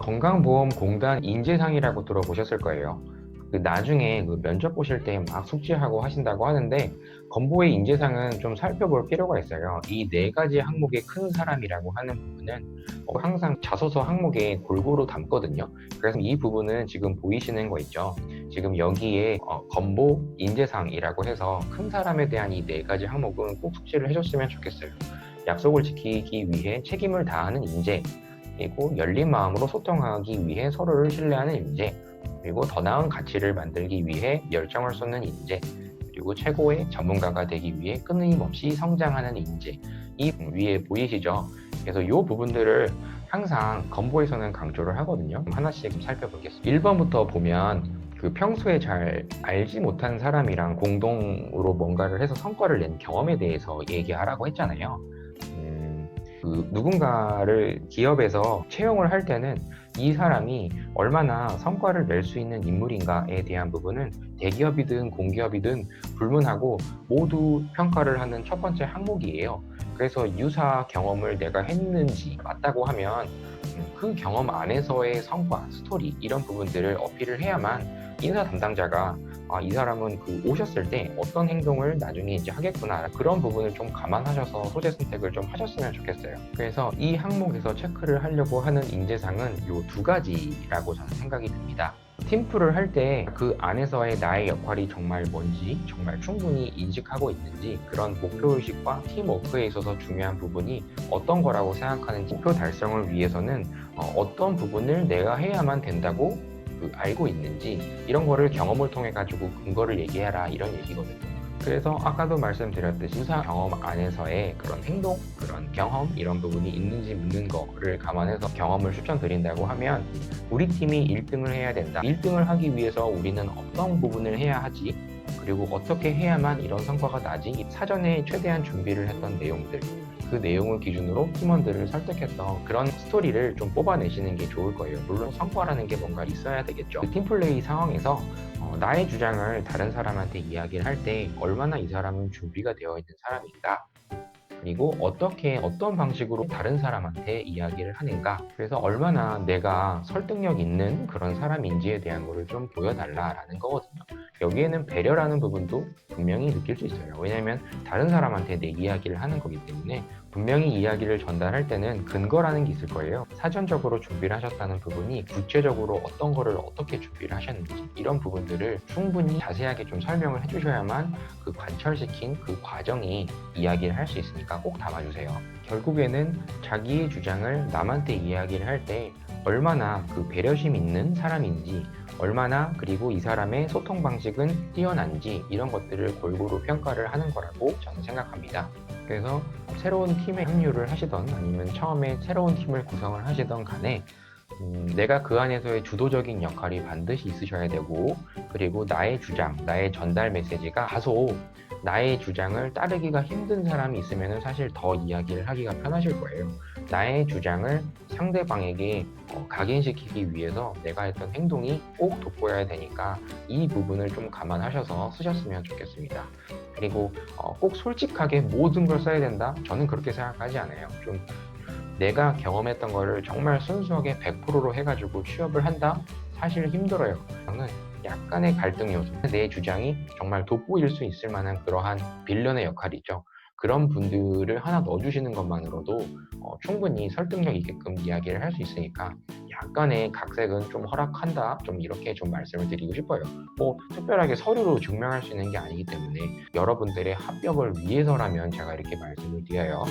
건강보험공단 인재상이라고 들어보셨을 거예요. 나중에 면접 보실 때 막 숙지하고 하신다고 하는데, 건보의 인재상은 좀 살펴볼 필요가 있어요. 이 네 가지 항목의 큰 사람이라고 하는 부분은 항상 자소서 항목에 골고루 담거든요. 그래서 이 부분은 지금 보이시는 거 있죠. 지금 여기에 건보 인재상이라고 해서 큰 사람에 대한 이 네 가지 항목은 꼭 숙지를 해줬으면 좋겠어요. 약속을 지키기 위해 책임을 다하는 인재, 그리고 열린 마음으로 소통하기 위해 서로를 신뢰하는 인재, 그리고 더 나은 가치를 만들기 위해 열정을 쏟는 인재, 그리고 최고의 전문가가 되기 위해 끊임없이 성장하는 인재. 이 위에 보이시죠? 그래서 이 부분들을 항상 건보에서는 강조를 하거든요. 하나씩 살펴보겠습니다. 1번부터 보면 평소에 잘 알지 못한 사람이랑 공동으로 뭔가를 해서 성과를 낸 경험에 대해서 얘기하라고 했잖아요. 누군가를 기업에서 채용을 할 때는 이 사람이 얼마나 성과를 낼 수 있는 인물인가에 대한 부분은 대기업이든 공기업이든 불문하고 모두 평가를 하는 첫 번째 항목이에요. 그래서 유사 경험을 내가 했는지 맞다고 하면 그 경험 안에서의 성과, 스토리 이런 부분들을 어필을 해야만 인사 담당자가 이 사람은 오셨을 때 어떤 행동을 나중에 이제 하겠구나, 그런 부분을 좀 감안하셔서 소재 선택을 좀 하셨으면 좋겠어요. 그래서 이 항목에서 체크를 하려고 하는 인재상은 이 두 가지라고 저는 생각이 듭니다. 팀플을 할 때 그 안에서의 나의 역할이 정말 뭔지 정말 충분히 인식하고 있는지, 그런 목표의식과 팀워크에 있어서 중요한 부분이 어떤 거라고 생각하는지, 목표 달성을 위해서는 어떤 부분을 내가 해야만 된다고 알고 있는지, 이런 거를 경험을 통해 가지고 근거를 얘기해라, 이런 얘기거든요. 그래서 아까도 말씀드렸듯이 유사 경험 안에서의 그런 행동, 그런 경험 이런 부분이 있는지 묻는 거를 감안해서 경험을 추천드린다고 하면, 우리 팀이 1등을 해야 된다. 1등을 하기 위해서 우리는 어떤 부분을 해야 하지? 그리고 어떻게 해야만 이런 성과가 나지? 사전에 최대한 준비를 했던 내용들, 그 내용을 기준으로 팀원들을 설득했던 그런 스토리를 좀 뽑아내시는 게 좋을 거예요. 물론 성과라는 게 뭔가 있어야 되겠죠. 팀플레이 상황에서 나의 주장을 다른 사람한테 이야기를 할 때 얼마나 이 사람은 준비가 되어 있는 사람인가, 그리고 어떤 방식으로 다른 사람한테 이야기를 하는가, 그래서 얼마나 내가 설득력 있는 그런 사람인지에 대한 거를 좀 보여달라라는 거거든요. 여기에는 배려라는 부분도 분명히 느낄 수 있어요. 왜냐하면 다른 사람한테 내 이야기를 하는 거기 때문에 분명히 이야기를 전달할 때는 근거라는 게 있을 거예요. 사전적으로 준비를 하셨다는 부분이 구체적으로 어떤 거를 어떻게 준비를 하셨는지, 이런 부분들을 충분히 자세하게 좀 설명을 해주셔야만 관철시킨 그 과정이 이야기를 할 수 있으니까 꼭 담아주세요. 결국에는 자기의 주장을 남한테 이야기를 할 때 얼마나 배려심 있는 사람인지, 얼마나 그리고 이 사람의 소통 방식은 뛰어난지, 이런 것들을 골고루 평가를 하는 거라고 저는 생각합니다. 그래서 새로운 팀에 합류를 하시던 아니면 처음에 새로운 팀을 구성을 하시던 간에 내가 그 안에서의 주도적인 역할이 반드시 있으셔야 되고, 그리고 나의 주장, 나의 전달 메시지가 다소 나의 주장을 따르기가 힘든 사람이 있으면 사실 더 이야기를 하기가 편하실 거예요. 나의 주장을 상대방에게 각인시키기 위해서 내가 했던 행동이 꼭 돋보여야 되니까 이 부분을 좀 감안하셔서 쓰셨으면 좋겠습니다. 그리고 꼭 솔직하게 모든 걸 써야 된다? 저는 그렇게 생각하지 않아요. 좀 내가 경험했던 거를 정말 순수하게 100%로 해가지고 취업을 한다? 사실 힘들어요. 저는 약간의 갈등 요소, 내 주장이 정말 돋보일 수 있을 만한 그러한 빌런의 역할이죠. 그런 분들을 하나 넣어주시는 것만으로도 충분히 설득력 있게끔 이야기를 할 수 있으니까 약간의 각색은 좀 허락한다, 좀 이렇게 좀 말씀을 드리고 싶어요. 특별하게 서류로 증명할 수 있는 게 아니기 때문에 여러분들의 합격을 위해서라면 제가 이렇게 말씀을 드려요.